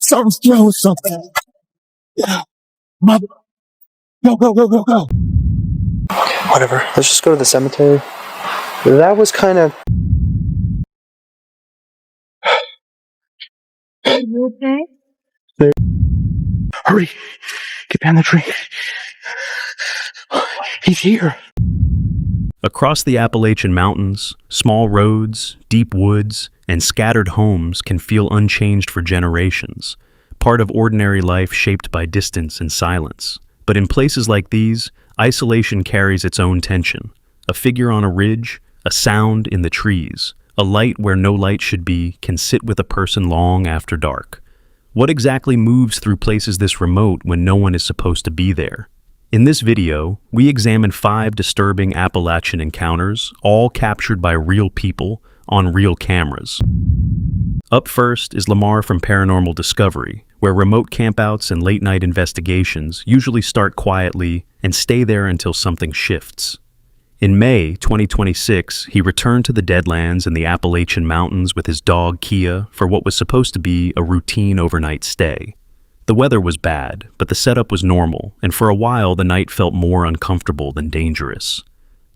Something's doing something. Yeah. Mother. Go. Whatever. Let's just go to the cemetery. That was kind of... You okay? Hurry. Get behind the tree. He's here. Across the Appalachian Mountains, small roads, deep woods, and scattered homes can feel unchanged for generations, part of ordinary life shaped by distance and silence. But in places like these, isolation carries its own tension. A figure on a ridge, a sound in the trees, a light where no light should be can sit with a person long after dark. What exactly moves through places this remote when no one is supposed to be there? In this video, we examine 5 disturbing Appalachian encounters, all captured by real people on real cameras. Up first is Lamar from Paranormal Discovery, where remote campouts and late-night investigations usually start quietly and stay there until something shifts. In May 2026, he returned to the Deadlands in the Appalachian Mountains with his dog Kia for what was supposed to be a routine overnight stay. The weather was bad, but the setup was normal, and for a while the night felt more uncomfortable than dangerous.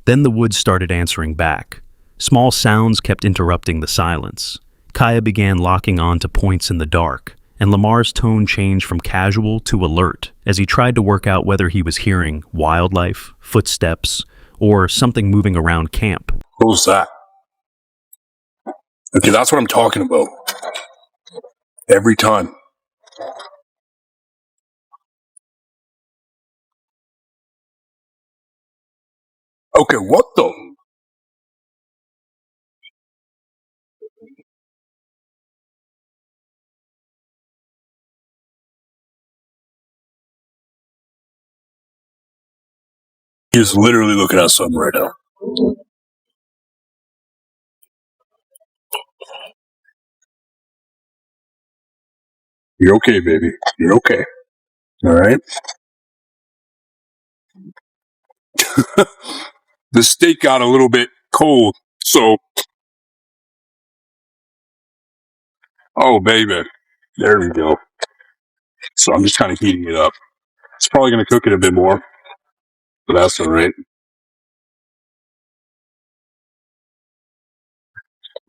Then the woods started answering back. Small sounds kept interrupting the silence. Kaya began locking on to points in the dark, and Lamar's tone changed from casual to alert as he tried to work out whether he was hearing wildlife, footsteps, or something moving around camp. What was that? Okay, that's what I'm talking about. Every time. Okay, what the? He's literally looking at something right now. You're okay, baby. You're okay. All right? The steak got a little bit cold, so... Oh, baby. There we go. So I'm just kind of heating it up. It's probably going to cook it a bit more, but that's all right.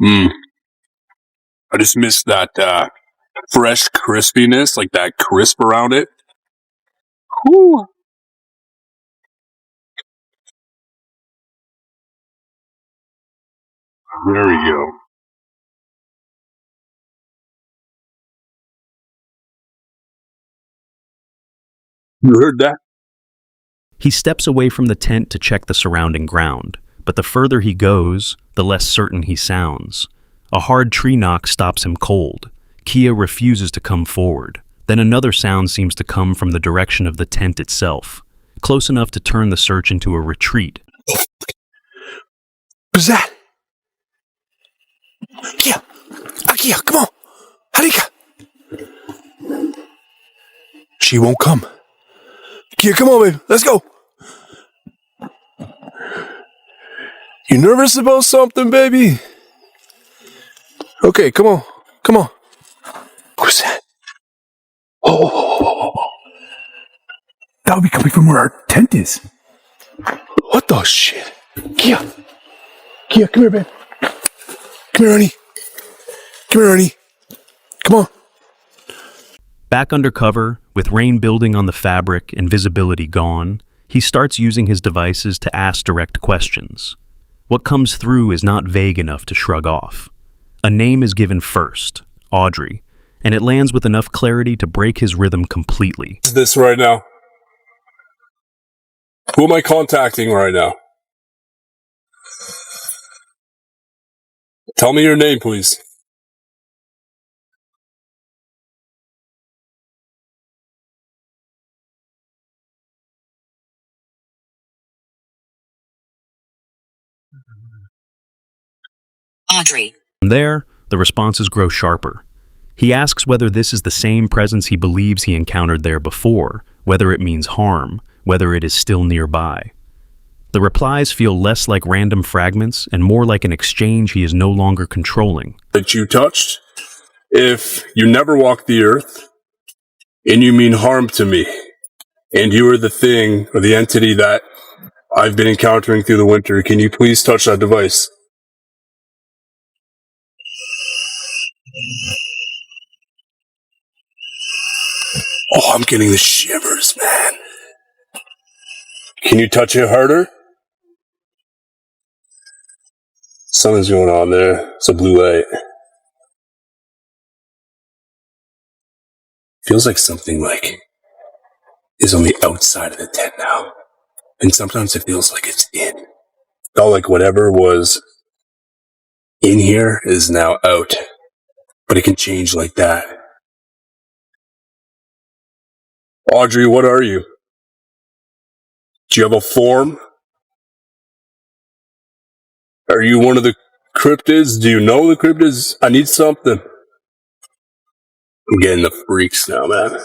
I just missed that fresh crispiness, like that crisp around it. Whew. There we go. You heard that? He steps away from the tent to check the surrounding ground, but the further he goes, the less certain he sounds. A hard tree knock stops him cold. Kia refuses to come forward. Then another sound seems to come from the direction of the tent itself, close enough to turn the search into a retreat. What's that? Kia! Kia, come on! Harika! She won't come. Kia, come on, baby. Let's go. You nervous about something, baby? Okay, come on. Come on. Who's that? Oh. That would be coming from where our tent is. What the shit? Kia. Kia, come here, babe. Come here, honey. Come here, honey. Come on. Back under cover, with rain building on the fabric and visibility gone, he starts using his devices to ask direct questions. What comes through is not vague enough to shrug off. A name is given first, Audrey, and it lands with enough clarity to break his rhythm completely. What is this right now? Who am I contacting right now? Tell me your name, please. Audrey. From there, the responses grow sharper. He asks whether this is the same presence he believes he encountered there before, whether it means harm, whether it is still nearby. The replies feel less like random fragments and more like an exchange he is no longer controlling. That you touched, if you never walked the earth, And you mean harm to me. And you are the thing, or the entity that I've been encountering through the winter. Can you please touch that device? Oh, I'm getting the shivers, man. Can you touch it harder? Something's going on there. It's a blue light. Feels like something is on the outside of the tent now. And sometimes it feels like it's in. Felt like whatever was in here is now out. But it can change like that. Audrey, what are you? Do you have a form? Are you one of the cryptids? Do you know the cryptids? I need something. I'm getting the freaks now, man.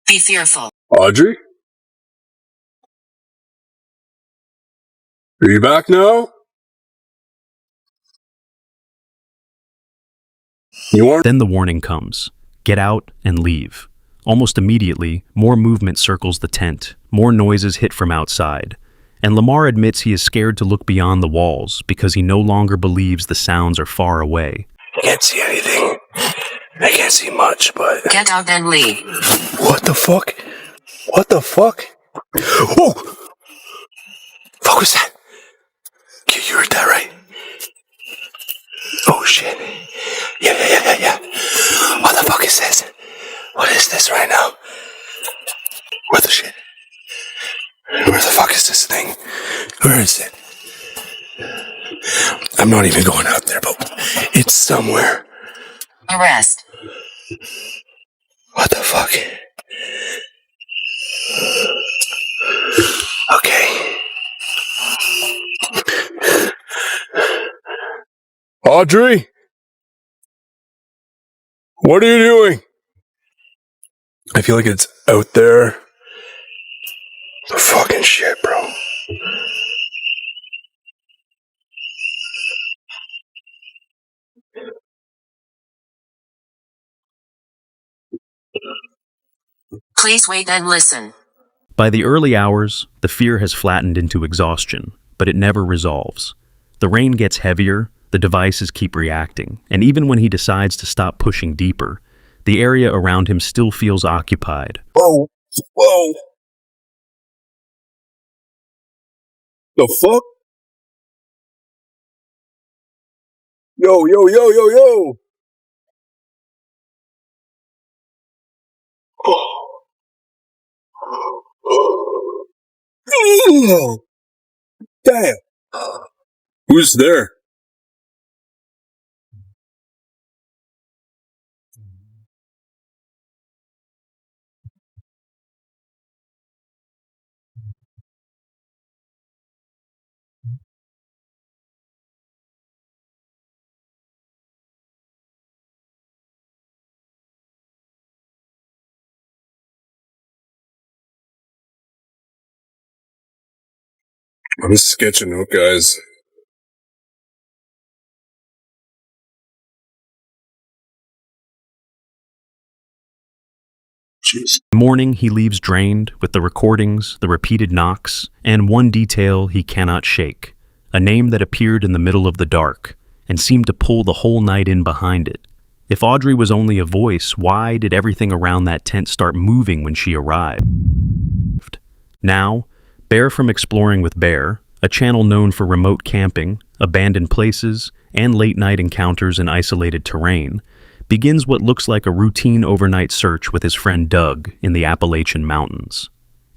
Be fearful. Audrey? Are you back now? You aren't? Then the warning comes. Get out and leave. Almost immediately, more movement circles the tent, more noises hit from outside. And Lamar admits he is scared to look beyond the walls because he no longer believes the sounds are far away. I can't see anything. I can't see much, but... Get out and leave. What the fuck? What the fuck? Oh! Fuck was that? You heard that, right? Oh, shit. Yeah. What the fuck is this? What is this right now? Where the shit? Where the fuck is this thing? Where is it? I'm not even going out there, but it's somewhere. Arrest. What the fuck? Okay. Audrey? What are you doing? I feel like it's out there. The fucking shit, bro. Please wait and listen. By the early hours, the fear has flattened into exhaustion, but it never resolves. The rain gets heavier, the devices keep reacting, and even when he decides to stop pushing deeper, the area around him still feels occupied. Whoa. The fuck? Yo. Damn. Who's there? I'm sketching out, guys. Jeez. In the morning, he leaves drained with the recordings, the repeated knocks, and one detail he cannot shake, a name that appeared in the middle of the dark and seemed to pull the whole night in behind it. If Audrey was only a voice, why did everything around that tent start moving when she arrived? Now, Bear from Exploring with Bear, a channel known for remote camping, abandoned places, and late-night encounters in isolated terrain, begins what looks like a routine overnight search with his friend Doug in the Appalachian Mountains.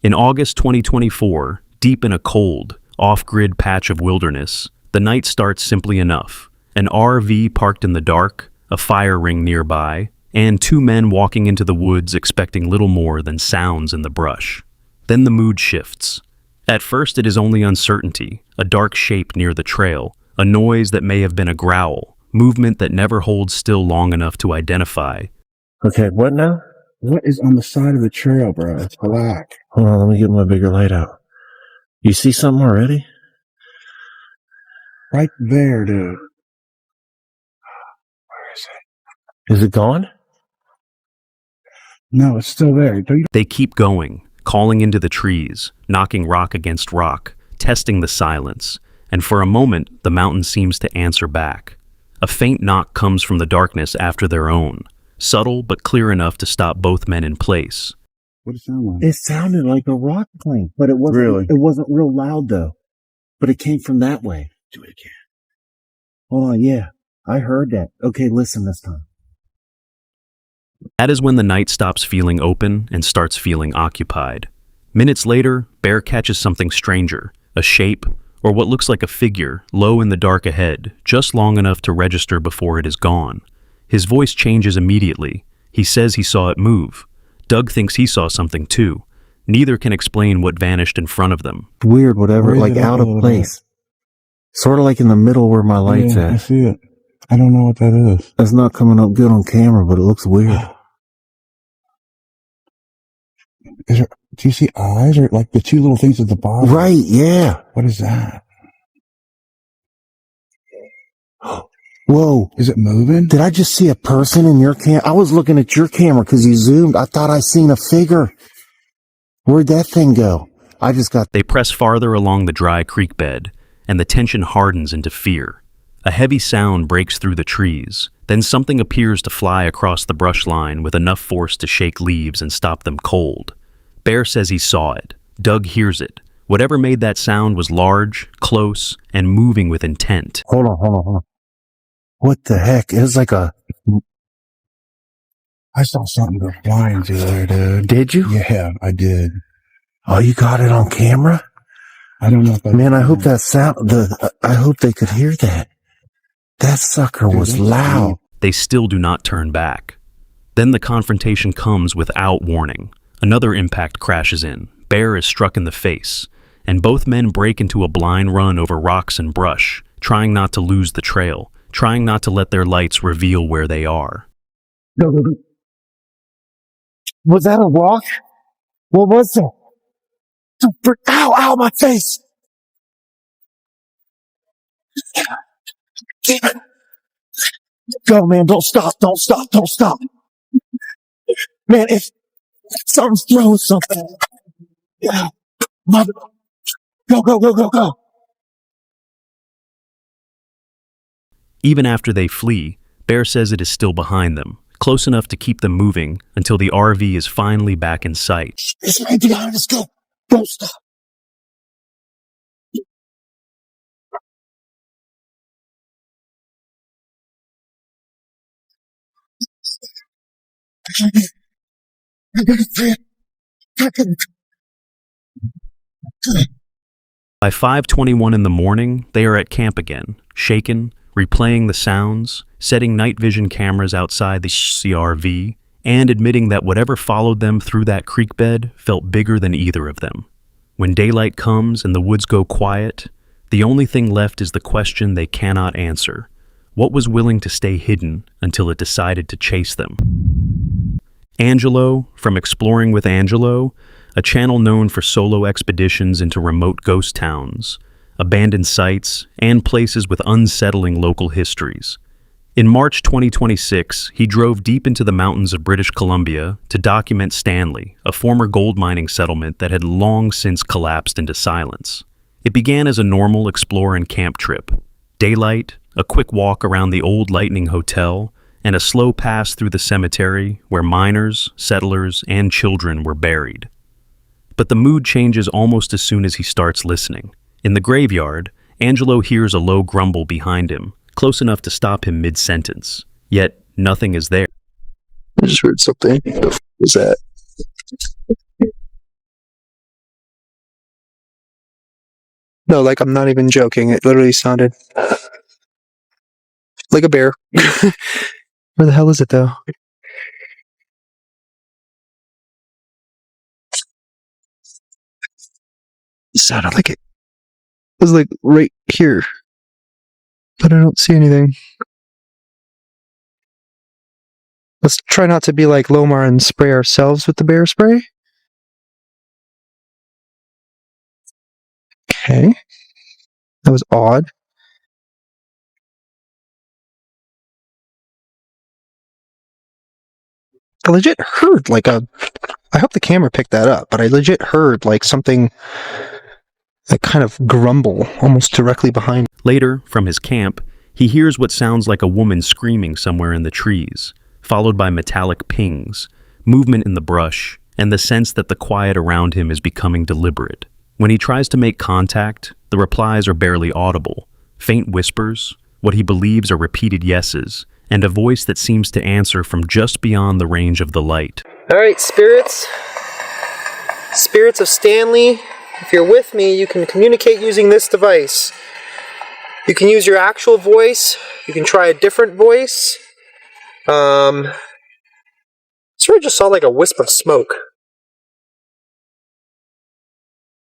In August 2024, deep in a cold, off-grid patch of wilderness, the night starts simply enough. An RV parked in the dark, a fire ring nearby, and two men walking into the woods expecting little more than sounds in the brush. Then the mood shifts. At first it is only uncertainty, a dark shape near the trail, a noise that may have been a growl, movement that never holds still long enough to identify. Okay, what now? What is on the side of the trail, bro? It's black. Hold on, let me get my bigger light out. You see something already? Right there, dude. Where is it? Is it gone? No, it's still there. Don't you? They keep going, calling into the trees, knocking rock against rock, testing the silence, and for a moment, the mountain seems to answer back. A faint knock comes from the darkness after their own, subtle but clear enough to stop both men in place. What does it sound like? It sounded like a rock plane, but it wasn't. Really? It wasn't real loud though. But it came from that way. Do it again. Hold on, yeah, I heard that. Okay, listen this time. That is when the night stops feeling open and starts feeling occupied. Minutes later, Bear catches something stranger, a shape, or what looks like a figure, low in the dark ahead, just long enough to register before it is gone. His voice changes immediately. He says he saw it move. Doug thinks he saw something too. Neither can explain what vanished in front of them. Weird, whatever, Raise like it up out a of little place. Sort of like in the middle where my light's Yeah, I at. see it. I don't know what that is. That's not coming up good on camera, but it looks weird. Is there, do you see eyes or like the two little things at the bottom? Right, yeah. What is that? Whoa. Is it moving? Did I just see a person in your camera? I was looking at your camera because you zoomed. I thought I seen a figure. Where'd that thing go? I just got... They press farther along the dry creek bed, and the tension hardens into fear. A heavy sound breaks through the trees. Then something appears to fly across the brush line with enough force to shake leaves and stop them cold. Bear says he saw it. Doug hears it. Whatever made that sound was large, close, and moving with intent. Hold on. What the heck? It was like a... I saw something go flying through there, dude. Did you? Yeah, I did. Oh, you got it on camera? I don't know if I... Man, I hope that sound... I hope they could hear that. That sucker was loud. They still do not turn back. Then the confrontation comes without warning. Another impact crashes in. Bear is struck in the face, and both men break into a blind run over rocks and brush, trying not to lose the trail, trying not to let their lights reveal where they are. Was that a rock? What was that? Ow, my face! Damn it. Go, man, don't stop. Man, if something's throwing something. Yeah. Mother. Go. Even after they flee, Bear says it is still behind them, close enough to keep them moving until the RV is finally back in sight. It's right behind us. Go. Don't stop. By 5:21 in the morning, they are at camp again, shaken, replaying the sounds, setting night vision cameras outside the CRV, and admitting that whatever followed them through that creek bed felt bigger than either of them. When daylight comes and the woods go quiet, the only thing left is the question they cannot answer. What was willing to stay hidden until it decided to chase them? Angelo, from Exploring with Angelo, a channel known for solo expeditions into remote ghost towns, abandoned sites, and places with unsettling local histories. In March 2026, he drove deep into the mountains of British Columbia to document Stanley, a former gold mining settlement that had long since collapsed into silence. It began as a normal explore and camp trip. Daylight, a quick walk around the old Lightning Hotel, and a slow pass through the cemetery where miners, settlers, and children were buried. But the mood changes almost as soon as he starts listening. In the graveyard, Angelo hears a low grumble behind him, close enough to stop him mid-sentence. Yet, nothing is there. I just heard something. What was that? No, like I'm not even joking. It literally sounded like a bear. Where the hell is it though? It sounded like it was like right here. But I don't see anything. Let's try not to be like Lomar and spray ourselves with the bear spray. Okay. That was odd. I legit heard like a... I hope the camera picked that up, but I legit heard like something, like kind of grumble almost directly behind. Later, from his camp, he hears what sounds like a woman screaming somewhere in the trees, followed by metallic pings, movement in the brush, and the sense that the quiet around him is becoming deliberate. When he tries to make contact, the replies are barely audible, faint whispers, what he believes are repeated yeses, and a voice that seems to answer from just beyond the range of the light. All right, spirits. Spirits of Stanley, if you're with me, you can communicate using this device. You can use your actual voice. You can try a different voice. Sort of just saw like a wisp of smoke.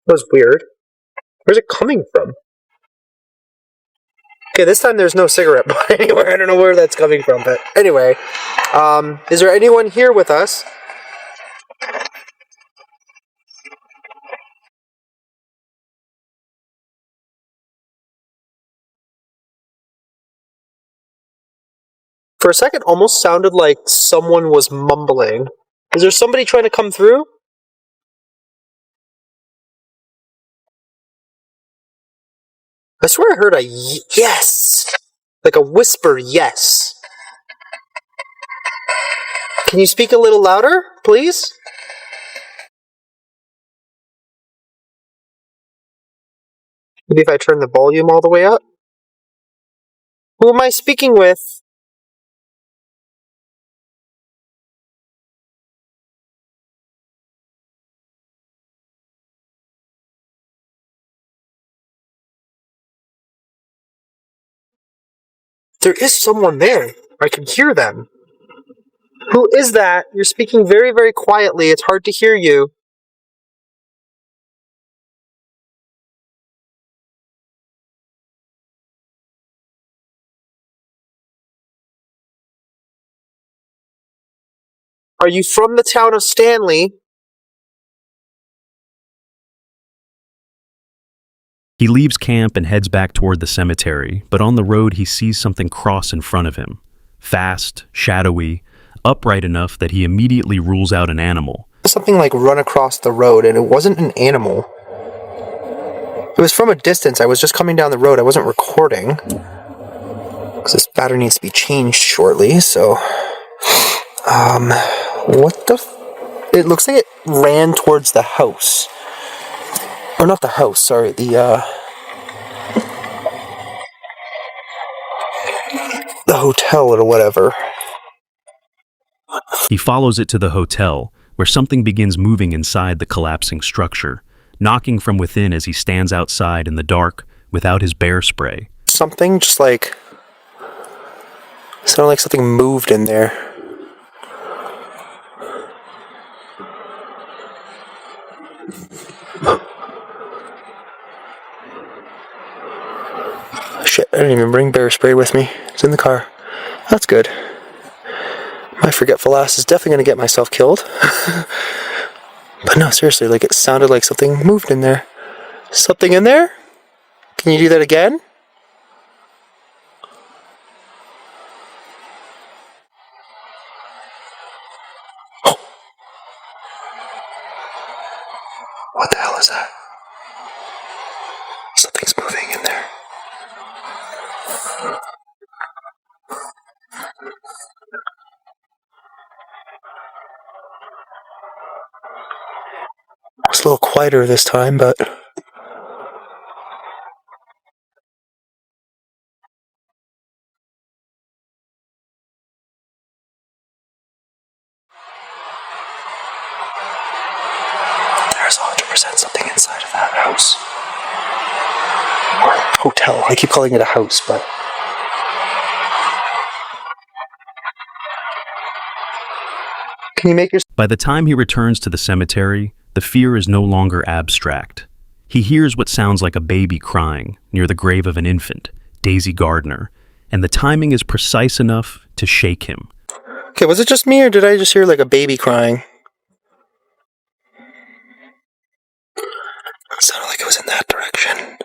That was weird. Where's it coming from? Okay, this time there's no cigarette butt anywhere. I don't know where that's coming from, but anyway. Is there anyone here with us? For a second, almost sounded like someone was mumbling. Is there somebody trying to come through? I swear I heard a yes! Like a whisper yes. Can you speak a little louder, please? Maybe if I turn the volume all the way up? Who am I speaking with? There is someone there. I can hear them. Who is that? You're speaking very, very quietly. It's hard to hear you. Are you from the town of Stanley? He leaves camp and heads back toward the cemetery, but on the road he sees something cross in front of him. Fast, shadowy, upright enough that he immediately rules out an animal. Something like run across the road, and it wasn't an animal. It was from a distance. I was just coming down the road. I wasn't recording. Because this battery needs to be changed shortly, so... What the... It looks like it ran towards the house. Or not the house, sorry, the hotel or whatever. He follows it to the hotel, where something begins moving inside the collapsing structure, knocking from within as he stands outside in the dark without his bear spray. Something just like... sounded like something moved in there. Shit, I didn't even bring bear spray with me. It's in the car. That's good. My forgetful ass is definitely going to get myself killed. But no, seriously, like it sounded like something moved in there. Something in there? Can you do that again? Oh. What the hell is that? Something's moving in there. It's a little quieter this time, but... There's 100% something inside of that house. Or hotel. I keep calling it a house, but... Can you make your... By the time he returns to the cemetery, the fear is no longer abstract. He hears what sounds like a baby crying near the grave of an infant, Daisy Gardner, and the timing is precise enough to shake him. Okay, was it just me or did I just hear like a baby crying? It sounded like it was in that direction.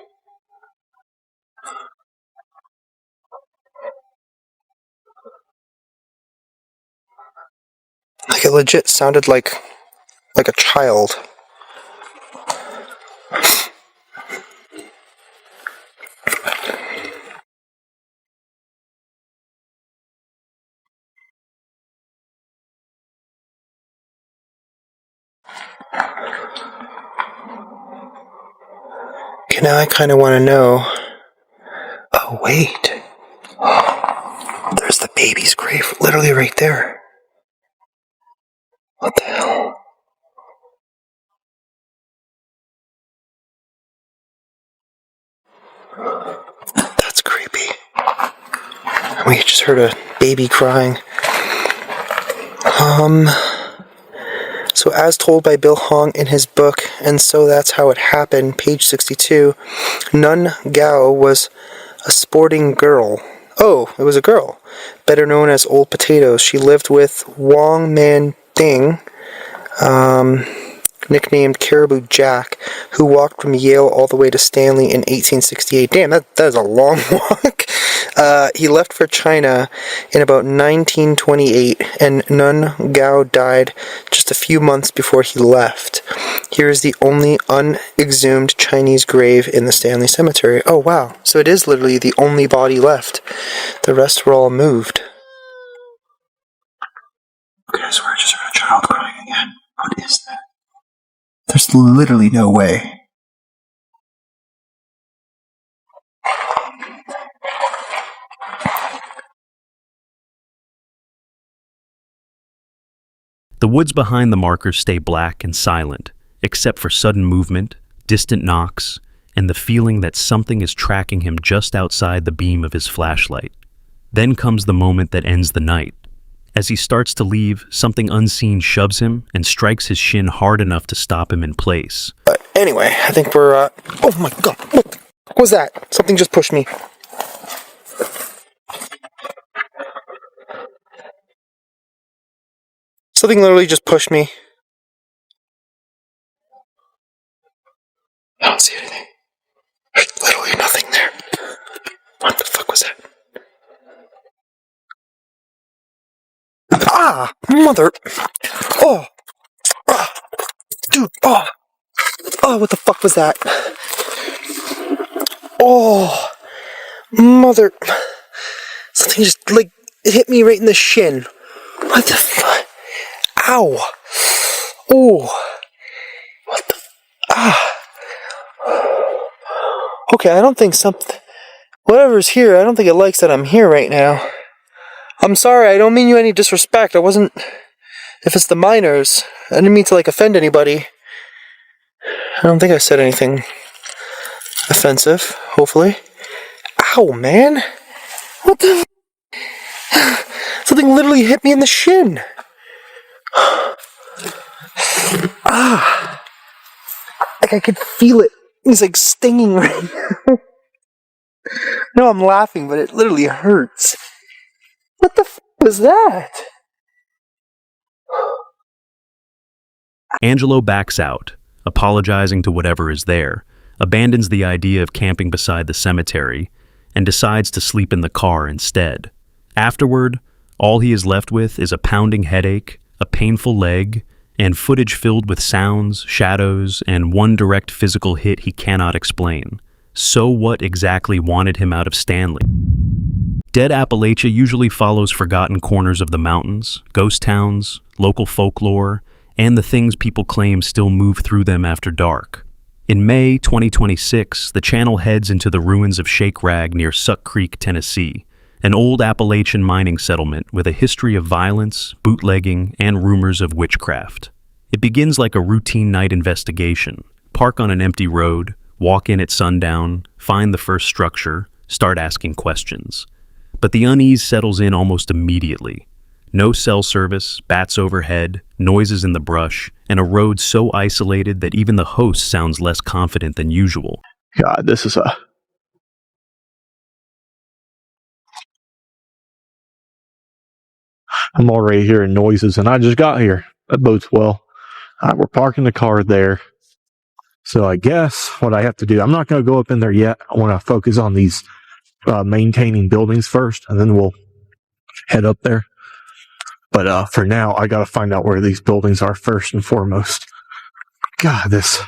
Like it legit sounded like a child. Okay, now I kind of want to know. Oh, wait. There's the baby's grave literally right there. What the hell? That's creepy. We just heard a baby crying. So as told by Bill Hong in his book, And So That's How It Happened, page 62, Nun Gao was a sporting girl. Oh, it was a girl. Better known as Old Potatoes. She lived with Wong Man Ding, nicknamed Caribou Jack, who walked from Yale all the way to Stanley in 1868. Damn, that is a long walk. He left for China in about 1928, and Nun Gao died just a few months before he left. Here is the only unexhumed Chinese grave in the Stanley Cemetery. Oh, wow. So it is literally the only body left. The rest were all moved. Okay, so I just heard a child crying again. What is that? There's literally no way. The woods behind the markers stay black and silent, except for sudden movement, distant knocks, and the feeling that something is tracking him just outside the beam of his flashlight. Then comes the moment that ends the night. As he starts to leave, something unseen shoves him and strikes his shin hard enough to stop him in place. Anyway, I think we're, oh my god, what was that? Something just pushed me. Something literally just pushed me. I don't see anything. There's literally nothing there. What the fuck was that? Ah! Mother! Oh! Ah! Dude! Oh! Oh, what the fuck was that? Oh! Mother! Something just, like, it hit me right in the shin. What the fuck? Ow! Oh! What the... Ah! Okay, I don't think whatever's here, I don't think it likes that I'm here right now. I'm sorry, I don't mean you any disrespect. I wasn't... If it's the miners, I didn't mean to, like, offend anybody. I don't think I said anything offensive, hopefully. Ow, man! What the... Something literally hit me in the shin. Ah! Like I could feel it. It's like stinging right now. No, I'm laughing, but it literally hurts. What the f*** was that? Angelo backs out, apologizing to whatever is there, abandons the idea of camping beside the cemetery, and decides to sleep in the car instead. Afterward, all he is left with is a pounding headache, a painful leg, and footage filled with sounds, shadows, and one direct physical hit he cannot explain. So what exactly wanted him out of Stanley? Dead Appalachia usually follows forgotten corners of the mountains, ghost towns, local folklore, and the things people claim still move through them after dark. In May 2026, the channel heads into the ruins of Shake Rag near Suck Creek, Tennessee, an old Appalachian mining settlement with a history of violence, bootlegging, and rumors of witchcraft. It begins like a routine night investigation. Park on an empty road, walk in at sundown, find the first structure, start asking questions. But the unease settles in almost immediately. No cell service, bats overhead, noises in the brush, and a road so isolated that even the host sounds less confident than usual. God, this is a... I'm already hearing noises, and I just got here. That bodes well. We're parking the car there. So I guess what I have to do, I'm not going to go up in there yet. I want to focus on these maintaining buildings first, and then we'll head up there. But for now, I got to find out where these buildings are first and foremost. God, this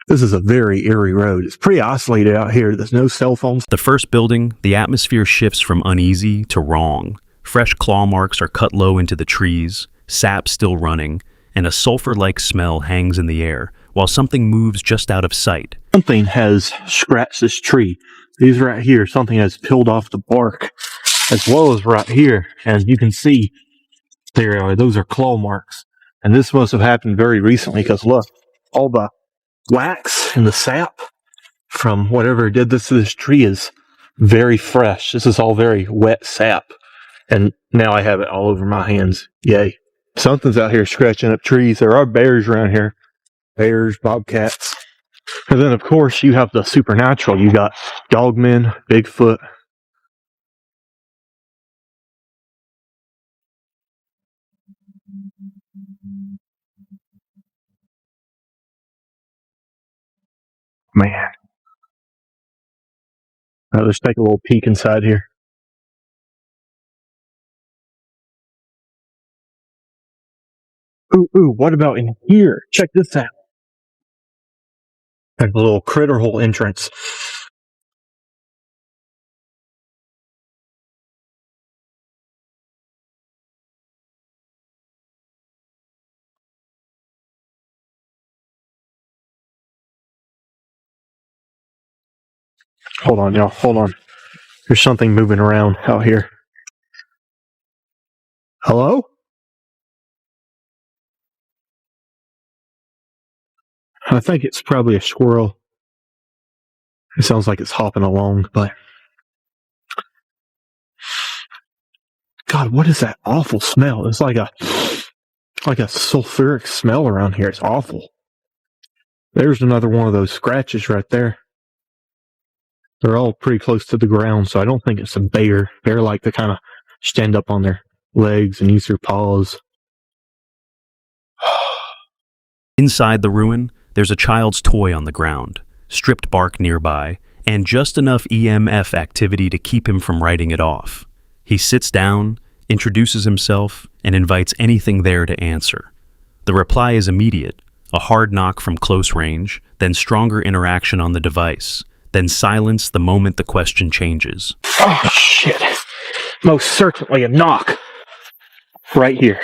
is a very eerie road. It's pretty isolated out here. There's no cell phones. The first building, the atmosphere shifts from uneasy to wrong. Fresh claw marks are cut low into the trees, sap still running, and a sulfur-like smell hangs in the air, while something moves just out of sight. Something has scratched this tree. These right here, something has peeled off the bark, as well as right here. And you can see those are claw marks. And this must have happened very recently, because look, all the wax and the sap from whatever did this to this tree is very fresh. This is all very wet sap. And now I have it all over my hands. Yay. Something's out here scratching up trees. There are bears around here. Bears, bobcats. And then, of course, you have the supernatural. You got dogmen, Bigfoot. Man. Let's take a little peek inside here. Ooh, what about in here? Check this out. There's a little critter hole entrance. Hold on, y'all. Hold on. There's something moving around out here. Hello? I think it's probably a squirrel. It sounds like it's hopping along, but... God, what is that awful smell? It's like a sulfuric smell around here. It's awful. There's another one of those scratches right there. They're all pretty close to the ground, so I don't think it's a bear. Bear like to kind of stand up on their legs and use their paws. Inside the ruin, there's a child's toy on the ground, stripped bark nearby, and just enough EMF activity to keep him from writing it off. He sits down, introduces himself, and invites anything there to answer. The reply is immediate, a hard knock from close range, then stronger interaction on the device, then silence the moment the question changes. Oh, shit. Most certainly a knock. Right here.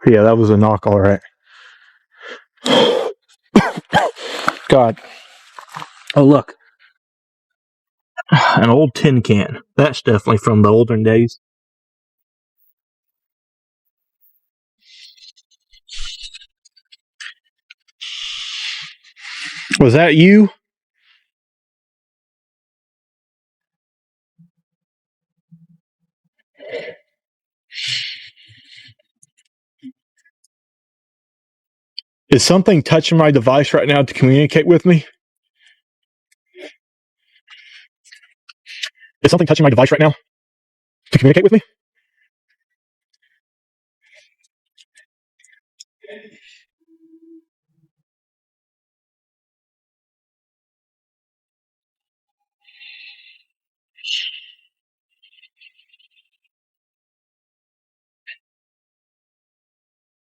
Yeah, that was a knock, all right. God. Oh, look. An old tin can. That's definitely from the olden days. Was that you? Is something touching my device right now to communicate with me? Is something touching my device right now to communicate with me?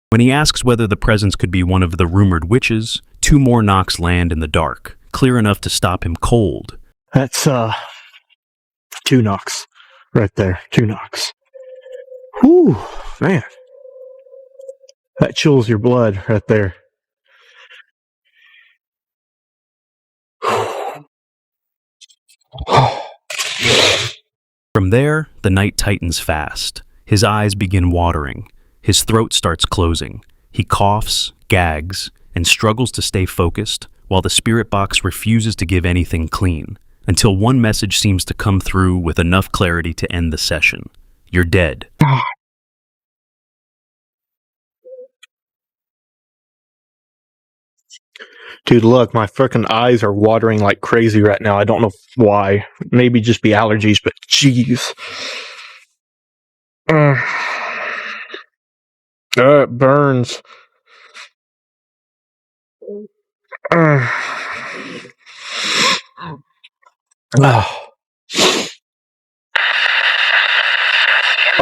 When he asks whether the presence could be one of the rumored witches, 2 more knocks land in the dark, clear enough to stop him cold. That's, 2 knocks. Right there. 2 knocks. Whew, man. That chills your blood right there. From there, the night tightens fast. His eyes begin watering. His throat starts closing. He coughs, gags, and struggles to stay focused, while the spirit box refuses to give anything clean, until one message seems to come through with enough clarity to end the session. You're dead. Dude, look, my freaking eyes are watering like crazy right now. I don't know why. Maybe just be allergies, but jeez. It burns. Are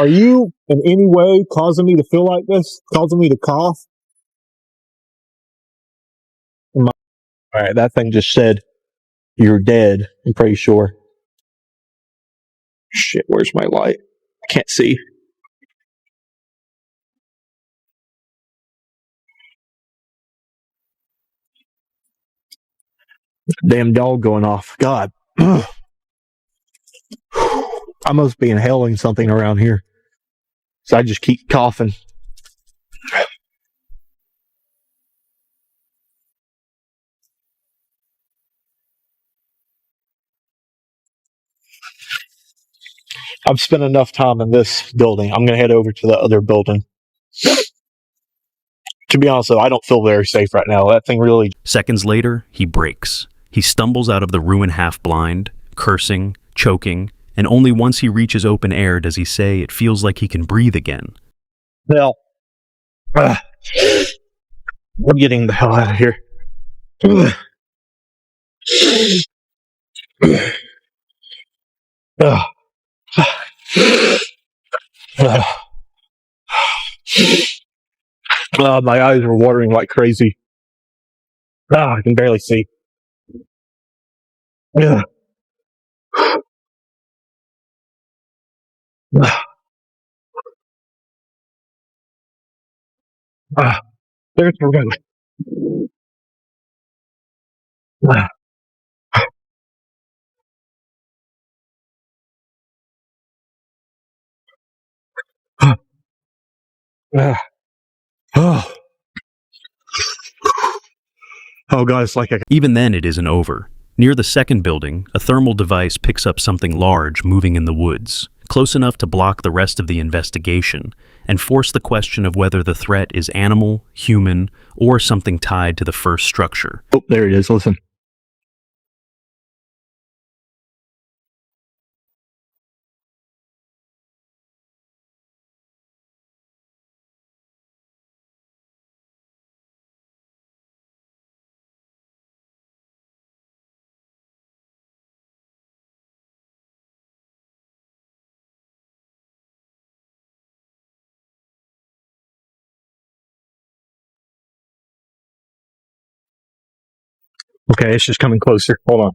you in any way causing me to feel like this? Causing me to cough? Alright, that thing just said, you're dead, I'm pretty sure. Shit, where's my light? I can't see. Damn dog going off. God. I must be inhaling something around here. So I just keep coughing. I've spent enough time in this building. I'm going to head over to the other building. To be honest, though, I don't feel very safe right now. That thing really... Seconds later, he breaks. He stumbles out of the ruin half-blind, cursing, choking, and only once he reaches open air does he say it feels like he can breathe again. Hell. I'm getting the hell out of here. My eyes are watering like crazy. I can barely see. There's the road. Oh God, it's like Even then, it isn't over. Near the second building, a thermal device picks up something large moving in the woods, close enough to block the rest of the investigation, and force the question of whether the threat is animal, human, or something tied to the first structure. Oh, there it is. Listen. Okay, it's just coming closer. Hold on.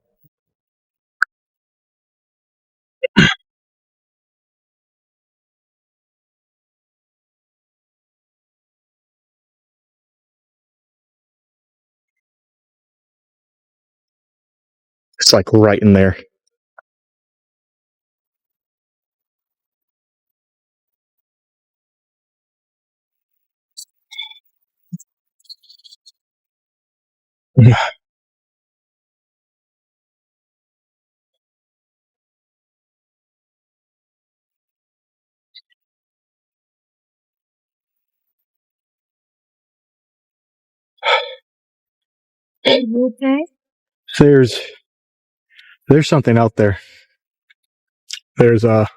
It's like right in there. Okay. There's something out there. I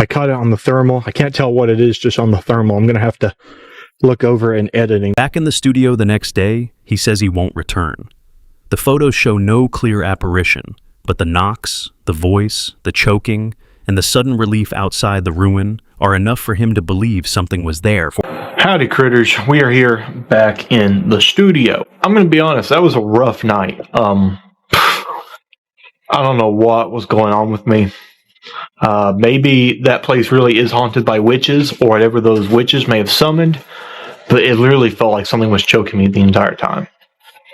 caught it on the thermal. I can't tell what it is just on the thermal. I'm going to have to look over in editing. Back in the studio the next day, he says he won't return. The photos show no clear apparition, but the knocks, the voice, the choking, and the sudden relief outside the ruin are enough for him to believe something was there. Howdy, critters. We are here back in the studio. I'm going to be honest, that was a rough night. I don't know what was going on with me. Maybe that place really is haunted by witches, or whatever those witches may have summoned, but it literally felt like something was choking me the entire time,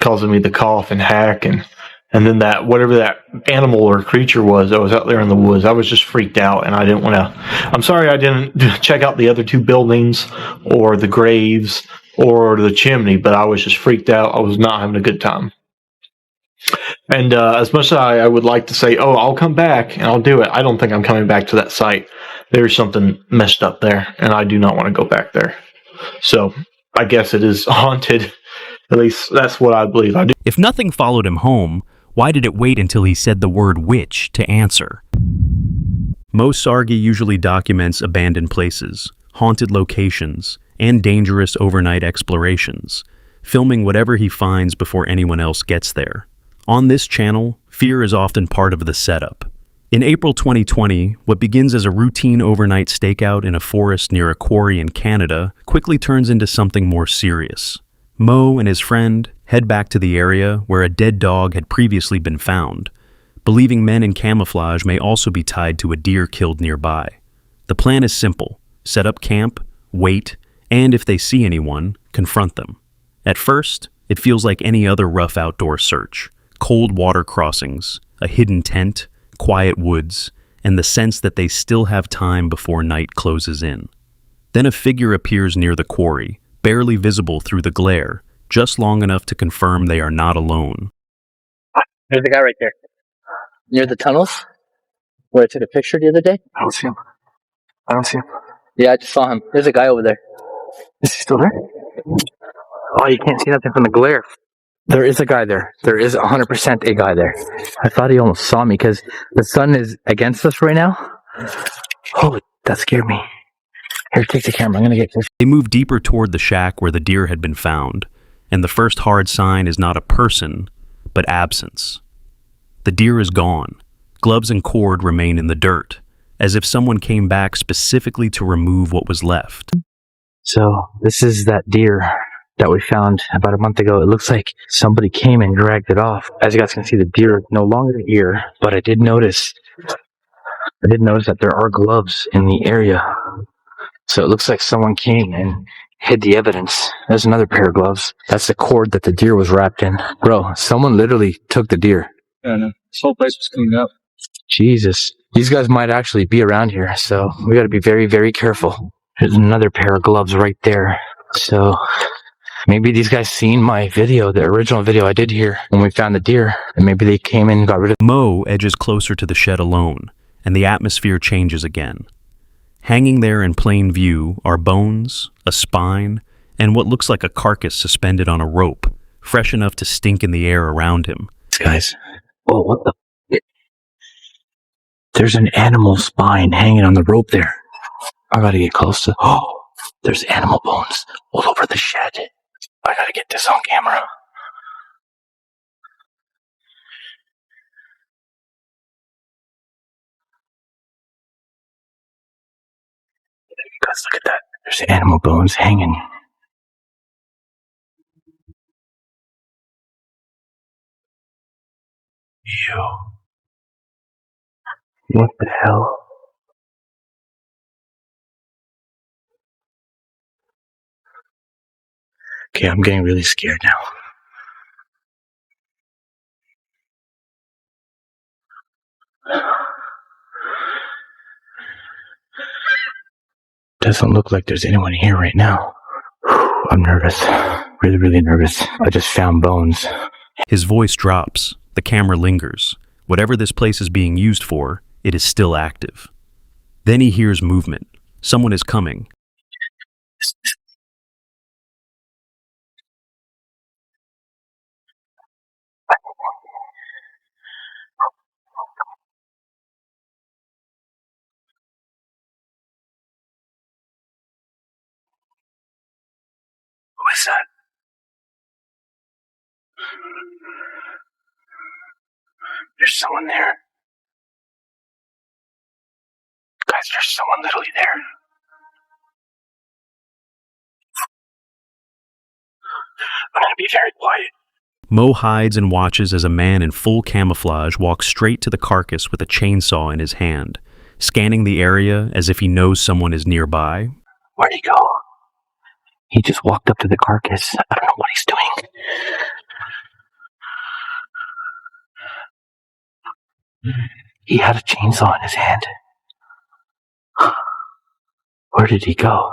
causing me to cough and hack, and then that, whatever that animal or creature was that was out there in the woods, I was just freaked out, and I didn't want to... I'm sorry I didn't check out the other two buildings, or the graves, or the chimney, but I was just freaked out. I was not having a good time. And as much as I would like to say, oh, I'll come back and I'll do it, I don't think I'm coming back to that site. There's something messed up there, and I do not want to go back there. So I guess it is haunted. At least that's what I believe. I do. If nothing followed him home, why did it wait until he said the word witch to answer? Moe Sargi usually documents abandoned places, haunted locations, and dangerous overnight explorations, filming whatever he finds before anyone else gets there. On this channel, fear is often part of the setup. In April 2020, what begins as a routine overnight stakeout in a forest near a quarry in Canada quickly turns into something more serious. Moe and his friend head back to the area where a dead dog had previously been found, believing men in camouflage may also be tied to a deer killed nearby. The plan is simple: set up camp, wait, and if they see anyone, confront them. At first, it feels like any other rough outdoor search: cold water crossings, a hidden tent, quiet woods, and the sense that they still have time before night closes in. Then a figure appears near the quarry, barely visible through the glare, just long enough to confirm they are not alone. There's a guy right there. Near the tunnels, where I took a picture the other day. I don't see him. I don't see him. Yeah, I just saw him. There's a guy over there. Is he still there? Oh, you can't see nothing from the glare. There is a guy there. There is 100% a guy there. I thought he almost saw me because the sun is against us right now. Holy, that scared me. Here, take the camera. I'm going to get close. They move deeper toward the shack where the deer had been found, and the first hard sign is not a person, but absence. The deer is gone. Gloves and cord remain in the dirt, as if someone came back specifically to remove what was left. So, this is that deer that we found about a month ago. It looks like somebody came and dragged it off. As you guys can see, the deer no longer here, but I did notice that there are gloves in the area. So it looks like someone came and hid the evidence. There's another pair of gloves. That's the cord that the deer was wrapped in. Bro, someone literally took the deer. Yeah, no. This whole place was cleaned up. Jesus. These guys might actually be around here, so we gotta be very, very careful. There's another pair of gloves right there. So maybe these guys seen my video, the original video I did here when we found the deer, and maybe they came in and got rid of it. Moe edges closer to the shed alone, and the atmosphere changes again. Hanging there in plain view are bones, a spine, and what looks like a carcass suspended on a rope, fresh enough to stink in the air around him. Guys, oh, what the? There's an animal spine hanging on the rope there. I gotta get close to. Oh, there's animal bones all over the shed. I gotta get this on camera. Guys, look at that. There's animal bones hanging. Ew. What the hell? Okay, I'm getting really scared now. Doesn't look like there's anyone here right now. I'm nervous. Really, really nervous. I just found bones. His voice drops. The camera lingers. Whatever this place is being used for, it is still active. Then he hears movement. Someone is coming. Who is that? There's someone there. Guys, there's someone literally there. I'm gonna be very quiet. Moe hides and watches as a man in full camouflage walks straight to the carcass with a chainsaw in his hand, scanning the area as if he knows someone is nearby. Where'd he go? He just walked up to the carcass. I don't know what he's doing. He had a chainsaw in his hand. Where did he go?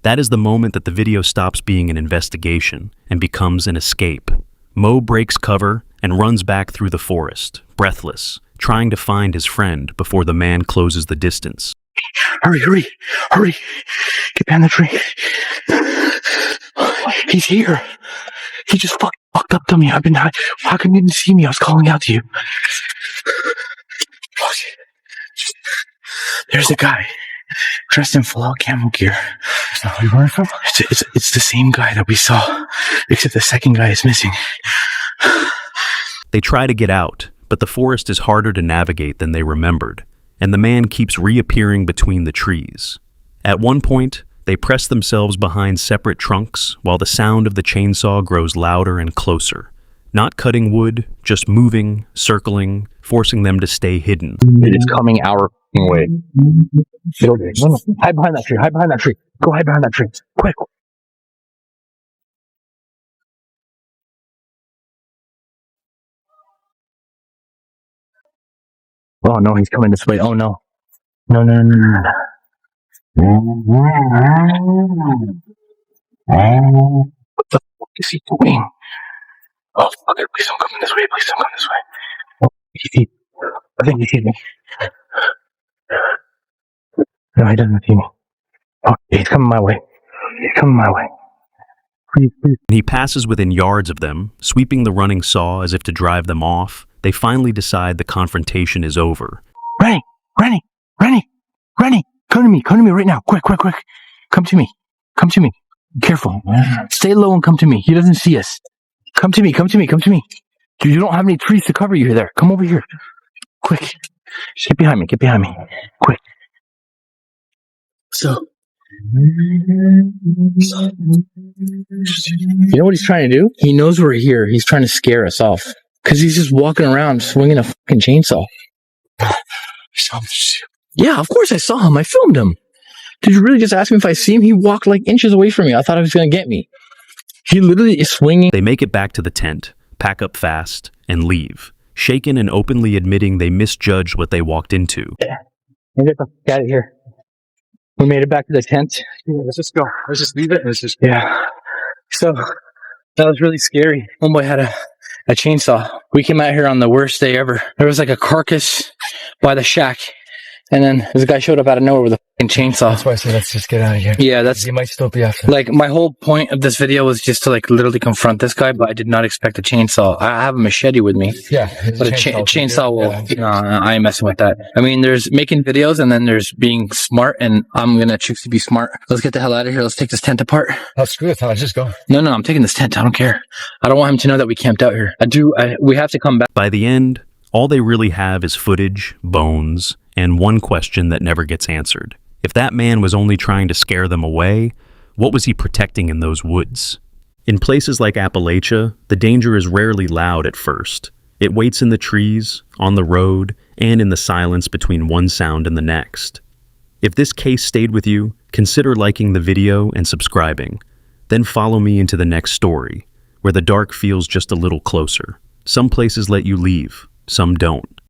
That is the moment that the video stops being an investigation and becomes an escape. Moe breaks cover and runs back through the forest, breathless, trying to find his friend before the man closes the distance. Hurry, hurry, hurry. Get behind the tree. He's here. He just fucked up to me. How come you didn't see me? I was calling out to you. There's a guy dressed in full camo gear. Is that where you were from? It's the same guy that we saw, except the second guy is missing. They try to get out, but the forest is harder to navigate than they remembered, and the man keeps reappearing between the trees. At one point, they press themselves behind separate trunks while the sound of the chainsaw grows louder and closer. Not cutting wood, just moving, circling, forcing them to stay hidden. It is coming our way. No, hide behind that tree. Hide behind that tree. Go hide behind that tree. Quick. Oh no, he's coming this way. Oh no. No. What the fuck is he doing? Oh, okay, please don't come this way. Please don't come this way. Oh, I think he sees me. No, he doesn't see me. Oh, he's coming my way. He's coming my way. Please. He passes within yards of them, sweeping the running saw as if to drive them off. They finally decide the confrontation is over. Rennie! Come to me right now. Quick. Come to me. Careful. Stay low and come to me. He doesn't see us. Come to me. You don't have any trees to cover you there. Come over here. Quick. Just get behind me. Quick. So, you know what he's trying to do? He knows we're here. He's trying to scare us off. Because he's just walking around swinging a fucking chainsaw. Yeah, of course I saw him. I filmed him. Did you really just ask me if I see him? He walked like inches away from me. I thought he was going to get me. He literally is swinging. They make it back to the tent, pack up fast, and leave, shaken and openly admitting they misjudged what they walked into. Yeah. Get the fuck out of here. We made it back to the tent. Yeah, let's just go. Let's just leave it. Yeah. So, that was really scary. Homeboy had a chainsaw. We came out here on the worst day ever. There was like a carcass by the shack. And then this guy showed up out of nowhere with a fucking chainsaw. That's why I said let's just get out of here. Yeah, He might still be after. like my whole point of this video was just to like literally confront this guy, but I did not expect a chainsaw. I have a machete with me, Yeah. but a chainsaw will. Yeah. No, I ain't messing with that. I mean, there's making videos and then there's being smart, and I'm gonna choose to be smart. Let's get the hell out of here. Let's take this tent apart. Oh, screw it. Let's just go. No, I'm taking this tent. I don't care. I don't want him to know that we camped out here. We have to come back. By the end, all they really have is footage, bones, and one question that never gets answered. If that man was only trying to scare them away, what was he protecting in those woods? In places like Appalachia, the danger is rarely loud at first. It waits in the trees, on the road, and in the silence between one sound and the next. If this case stayed with you, consider liking the video and subscribing. Then follow me into the next story, where the dark feels just a little closer. Some places let you leave, some don't.